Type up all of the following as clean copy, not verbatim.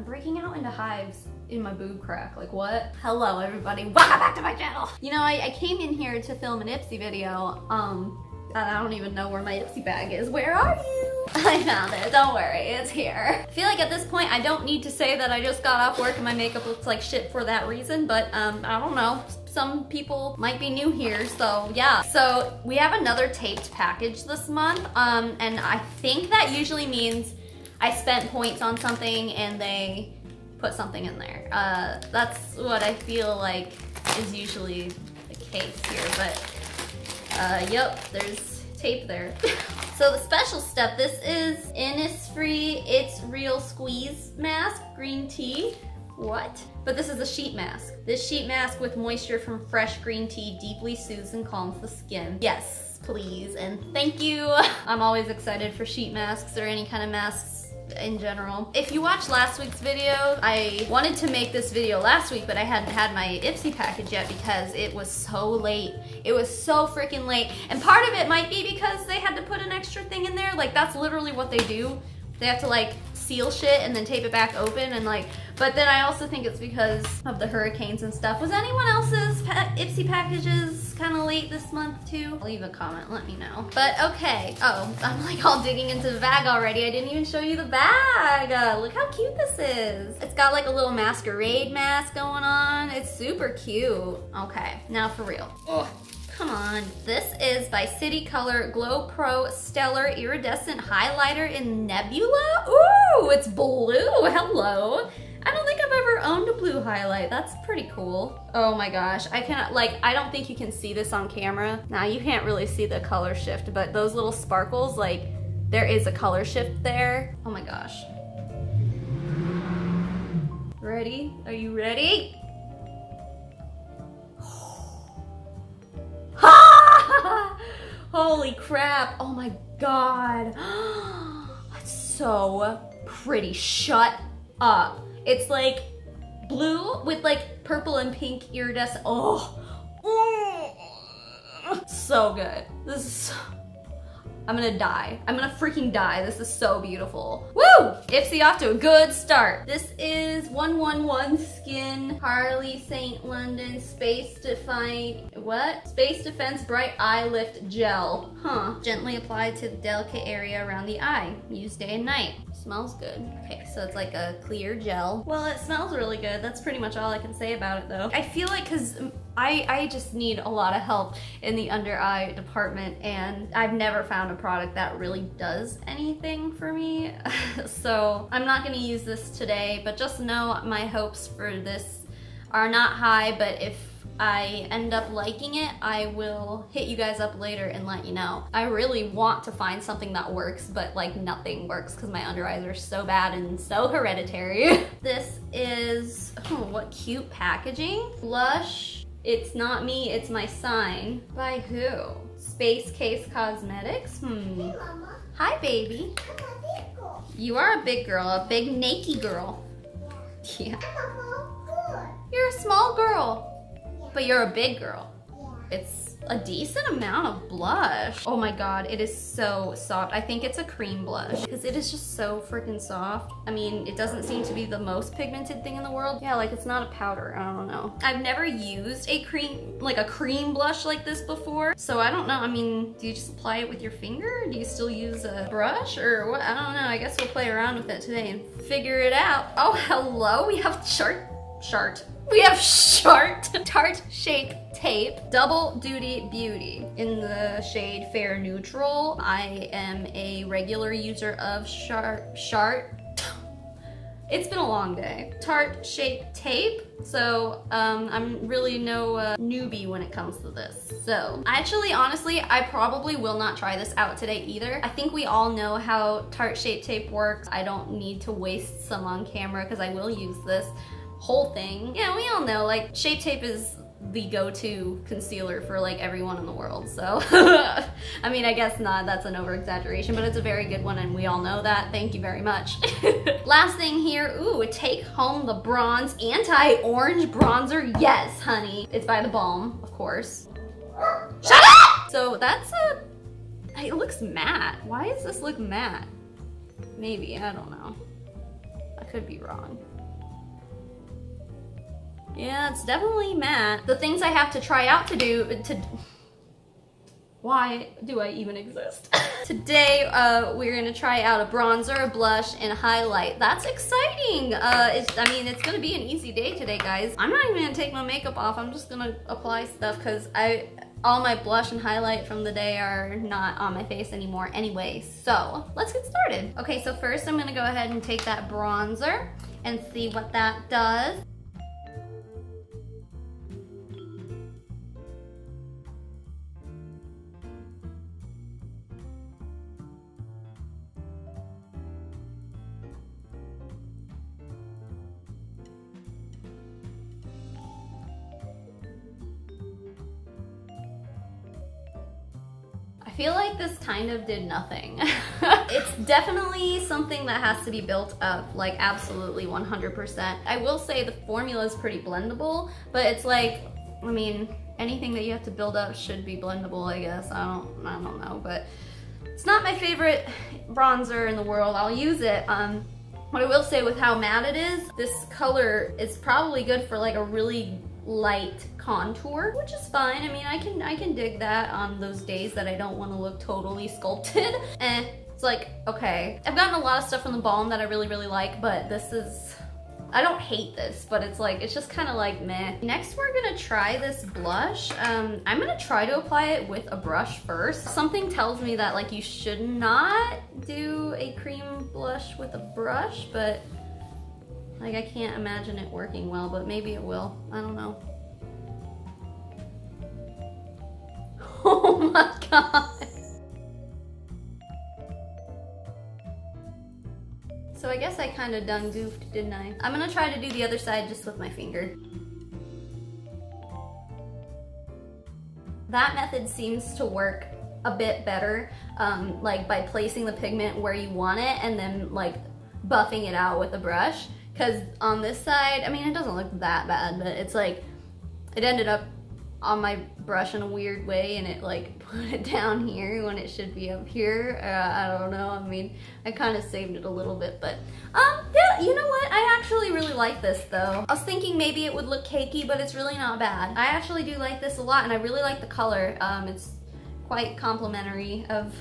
I'm breaking out into hives in my boob crack. Like what? Hello everybody, welcome back to my channel. You know, I came in here to film an IPSY video, and I don't even know where my IPSY bag is. Where are you? I found it, don't worry, it's here. I feel like at this point I don't need to say that I just got off work and my makeup looks like shit for that reason, but I don't know. Some people might be new here, so yeah. So we have another taped package this month, and I think that usually means I spent points on something and they put something in there. That's what I feel like is usually the case here, but yep, there's tape there. So the special stuff, this is Innisfree It's Real Squeeze Mask, green tea. What? But this is a sheet mask. This sheet mask with moisture from fresh green tea deeply soothes and calms the skin. Yes, please, and thank you. I'm always excited for sheet masks or any kind of masks in general. If you watched last week's video, I wanted to make this video last week, but I hadn't had my IPSY package yet because it was so late. It was so freaking late. And part of it might be because they had to put an extra thing in there. Like, that's literally what they do. They have to like seal shit and then tape it back open and like, but then I also think it's because of the hurricanes and stuff. Was anyone else's IPSY packages kind of late this month too? Leave a comment, let me know. But okay, oh, I'm like all digging into the bag already. I didn't even show you the bag. Look how cute this is. It's got like a little masquerade mask going on. It's super cute. Okay, now for real. Ugh. Come on. This is by City Color Glow Pro Stellar Iridescent Highlighter in Nebula. Ooh, it's blue. Hello. I don't think I've ever owned a blue highlight. That's pretty cool. Oh my gosh. I cannot, like, I don't think you can see this on camera. Now, you can't really see the color shift, but those little sparkles, like, there is a color shift there. Oh my gosh. Ready? Are you ready? Holy crap, oh my god. That's so pretty, shut up. It's like blue with like purple and pink iridescent, oh. So good, this is so, I'm gonna die. I'm gonna freaking die. This is so beautiful. Woo! IPSY off to a good start. This is 111 Skin Harley St. London Space Define, what? Space Defense Bright Eye Lift Gel. Huh. Gently applied to the delicate area around the eye. Use day and night. Smells good. Okay, so it's like a clear gel. Well, it smells really good. That's pretty much all I can say about it though. I feel like, cause I just need a lot of help in the under eye department and I've never found a product that really does anything for me. So I'm not gonna use this today, but just know my hopes for this are not high, but if I end up liking it, I will hit you guys up later and let you know. I really want to find something that works, but like nothing works because my under eyes are so bad and so hereditary. This is, oh, what cute packaging. Blush. It's Not Me, It's My Sign. By who? Space Case Cosmetics? Hey, Mama. Hi, baby. I'm a big girl. You are a big girl, a big naked girl. Yeah. I'm a small girl. You're a small girl, yeah. But you're a big girl. Yeah. It's a decent amount of blush. Oh my god, it is so soft. I think it's a cream blush because it is just so freaking soft. I mean, it doesn't seem to be the most pigmented thing in the world. Yeah, like it's not a powder, I don't know. I've never used a cream, like a cream blush like this before, so I don't know. I mean, do you just apply it with your finger? Do you still use a brush or what? I don't know. I guess we'll play around with it today and figure it out. Oh, hello, we have We have Tarte Shape Tape Double Duty Beauty in the shade Fair Neutral. I am a regular user of it's been a long day. Tarte Shape Tape. So I'm really no newbie when it comes to this. So actually, honestly, I probably will not try this out today either. I think we all know how Tarte Shape Tape works. I don't need to waste some on camera because I will use this whole thing. Yeah, we all know, like, Shape Tape is the go-to concealer for like everyone in the world, so I mean, I guess not, that's an over-exaggeration, but it's a very good one and we all know that. Thank you very much. Last thing here, ooh, Take Home the Bronze Anti-Orange Bronzer. Yes, honey. It's by The Balm, of course. Shut up! So that's it looks matte. Why does this look matte? Maybe, I don't know. I could be wrong. Yeah, it's definitely matte. The things I have to try out to do, why do I even exist? Today, we're gonna try out a bronzer, a blush, and a highlight. That's exciting! I mean, it's gonna be an easy day today, guys. I'm not even gonna take my makeup off. I'm just gonna apply stuff because all my blush and highlight from the day are not on my face anymore anyway. So, let's get started. Okay, so first I'm gonna go ahead and take that bronzer and see what that does. I feel like this kind of did nothing. It's definitely something that has to be built up, like absolutely 100%. I will say the formula is pretty blendable, but it's like, I mean, anything that you have to build up should be blendable, I guess. I don't know, but it's not my favorite bronzer in the world. I'll use it. What I will say with how matte it is, this color is probably good for like a really light contour, which is fine. I mean, I can dig that on those days that I don't want to look totally sculpted. It's like, okay. I've gotten a lot of stuff from the balm that I really like, but this is, I don't hate this, but it's like, it's just kind of like meh. Next, we're gonna try this blush. I'm gonna try to apply it with a brush first. Something tells me that like you should not do a cream blush with a brush, but like I can't imagine it working well, but maybe it will. I don't know. Oh my god. So I guess I kind of done goofed, didn't I? I'm gonna try to do the other side just with my finger. That method seems to work a bit better, like by placing the pigment where you want it and then like buffing it out with a brush. Because on this side, I mean, it doesn't look that bad, but it's like, it ended up on my brush in a weird way and it like put it down here when it should be up here. I don't know, I mean, I kind of saved it a little bit, but yeah, you know what? I actually really like this though. I was thinking maybe it would look cakey, but it's really not bad. I actually do like this a lot and I really like the color. It's quite complimentary of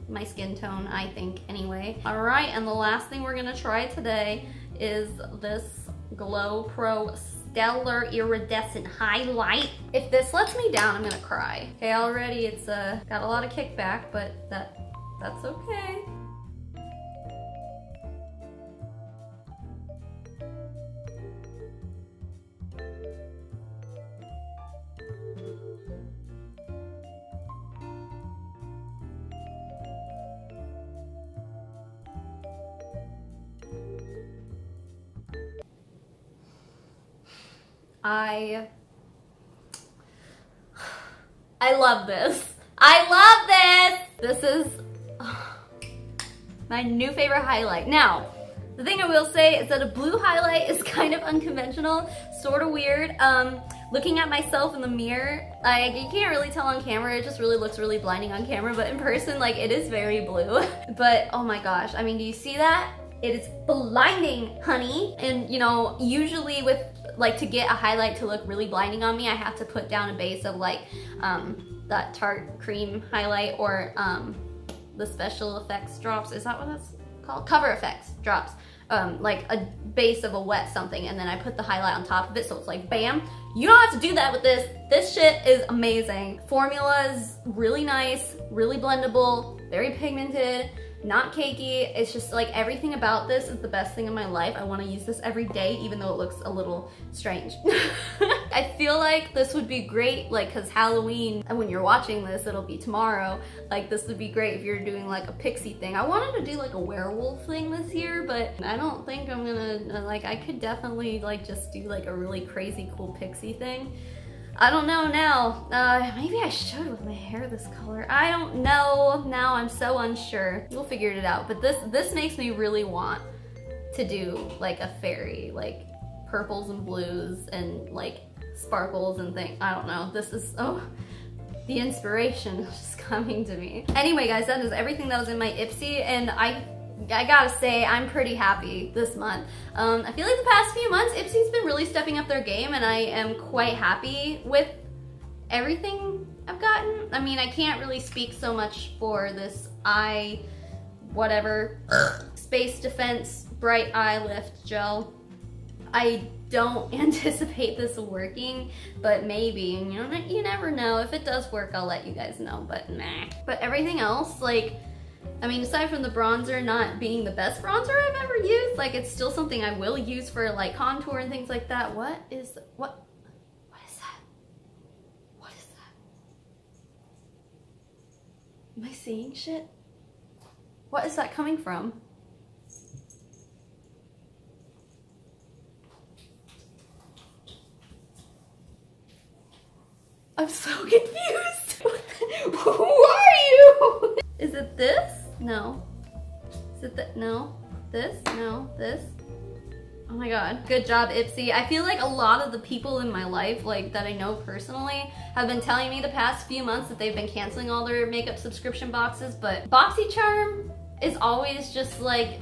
my skin tone, I think, anyway. All right, and the last thing we're gonna try today is this Glow Pro Stellar Iridescent Highlight. If this lets me down, I'm gonna cry. Okay, already it's got a lot of kickback, but that's okay. I love this. I love this! This is my new favorite highlight. Now, the thing I will say is that a blue highlight is kind of unconventional, sort of weird. Looking at myself in the mirror, you can't really tell on camera, it just really looks really blinding on camera, but in person, like, it is very blue. But, oh my gosh, I mean, do you see that? It is blinding, honey. And, you know, usually with, like, to get a highlight to look really blinding on me, I have to put down a base of, like, that Tarte cream highlight or the special effects drops. Is that what that's called? Cover effects drops. Like a base of a wet something, and then I put the highlight on top of it, so it's like bam. You don't have to do that with this. This shit is amazing. Formula is really nice, really blendable, very pigmented, not cakey. It's just like everything about this is the best thing in my life. I want to use this every day, even though it looks a little strange. I feel like this would be great, like, cause Halloween, and when you're watching this, it'll be tomorrow. Like, this would be great if you're doing like a pixie thing. I wanted to do like a werewolf thing this year, but I don't think I'm gonna, like, I could definitely like just do like a really crazy cool pixie thing. I don't know now. Maybe I should with my hair this color. I don't know. Now I'm so unsure. We'll figure it out. But this makes me really want to do like a fairy, like purples and blues and like sparkles and things. I don't know. This is, oh, the inspiration is just coming to me. Anyway, guys, that is everything that was in my IPSY, and I I gotta say, I'm pretty happy this month. I feel like the past few months, IPSY's been really stepping up their game, and I am quite happy with everything I've gotten. I mean, I can't really speak so much for this whatever, Space Defense Bright Eye Lift Gel. I don't anticipate this working, but maybe, and you never know. If it does work, I'll let you guys know, but nah. But everything else, like, I mean, aside from the bronzer not being the best bronzer I've ever used, like, it's still something I will use for, like, contour and things like that. What is that? What is that? What is that? Am I seeing shit? What is that coming from? I'm so confused. Who are you? Is it this? No. Is it that? No. This? No. This? Oh my god. Good job, IPSY. I feel like a lot of the people in my life, like, that I know personally, have been telling me the past few months that they've been canceling all their makeup subscription boxes, but BoxyCharm is always just, like,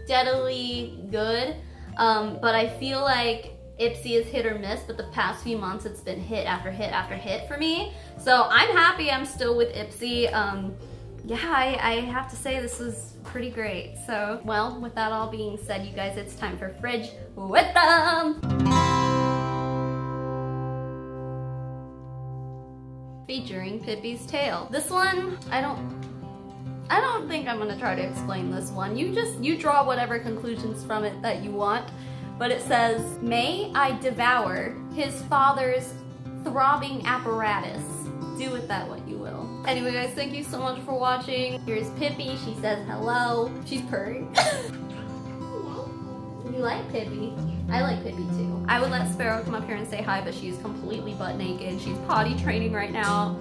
steadily good. But I feel like IPSY is hit or miss, but the past few months it's been hit after hit after hit for me. So I'm happy I'm still with IPSY. Yeah, I have to say this was pretty great. So, well, with that all being said, you guys, it's time for Fridge with Them! Featuring Pippi's Tail. This one, I don't think I'm gonna try to explain this one. You draw whatever conclusions from it that you want. But it says, "May I devour his father's throbbing apparatus. Do with that what you will." Anyway, guys, thank you so much for watching. Here's Pippi. She says hello. She's purring. You like Pippi? I like Pippi too. I would let Sparrow come up here and say hi, but she's completely butt naked. She's potty training right now.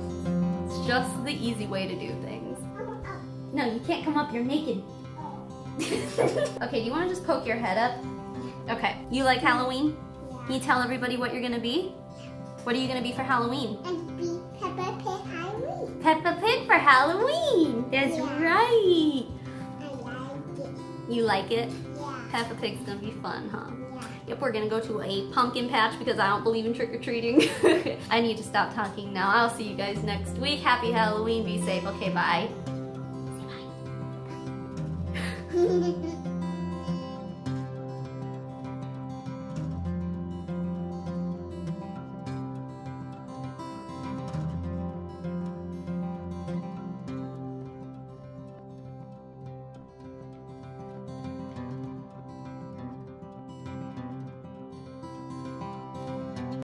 It's just the easy way to do things. No, you can't come up. You're naked. Okay, do you want to just poke your head up? Okay. You like Halloween? Yeah. Can you tell everybody what you're gonna be? What are you gonna be for Halloween? And be Peppa Pig Halloween. Peppa Pig for Halloween! That's right! I like it. You like it? Yeah. Peppa Pig's gonna be fun, huh? Yeah. Yep, we're gonna go to a pumpkin patch because I don't believe in trick-or-treating. I need to stop talking now. I'll see you guys next week. Happy Halloween. Be safe. Okay, bye. Say bye.